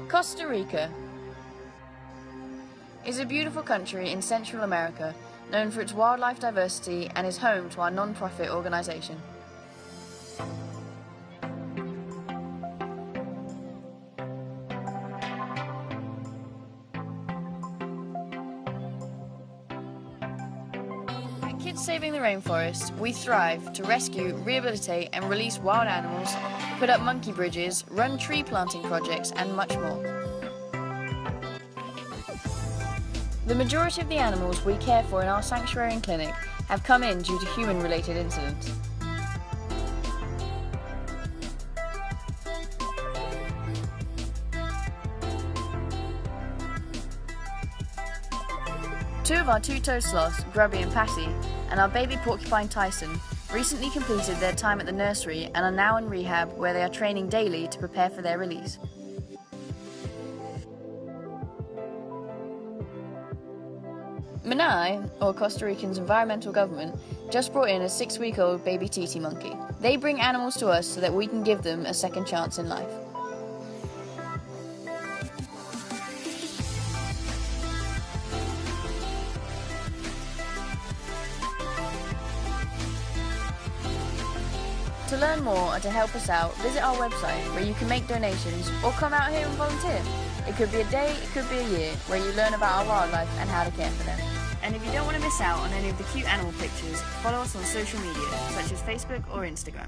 Costa Rica is a beautiful country in Central America, known for its wildlife diversity and is home to our non-profit organization. At Kids Saving the Rainforest, we thrive to rescue, rehabilitate and release wild animals, put up monkey bridges, run tree planting projects and much more. The majority of the animals we care for in our sanctuary and clinic have come in due to human-related incidents. Two of our two-toed sloths, Grubby and Patty, and our baby porcupine Tyson, recently completed their time at the nursery and are now in rehab where they are training daily to prepare for their release. Manai, or Costa Rican's environmental government, just brought in a 6-week-old baby titi monkey. They bring animals to us so that we can give them a second chance in life. To learn more or to help us out, visit our website where you can make donations or come out here and volunteer. It could be a day, it could be a year, where you learn about our wildlife and how to care for them. And if you don't want to miss out on any of the cute animal pictures, follow us on social media, such as Facebook or Instagram.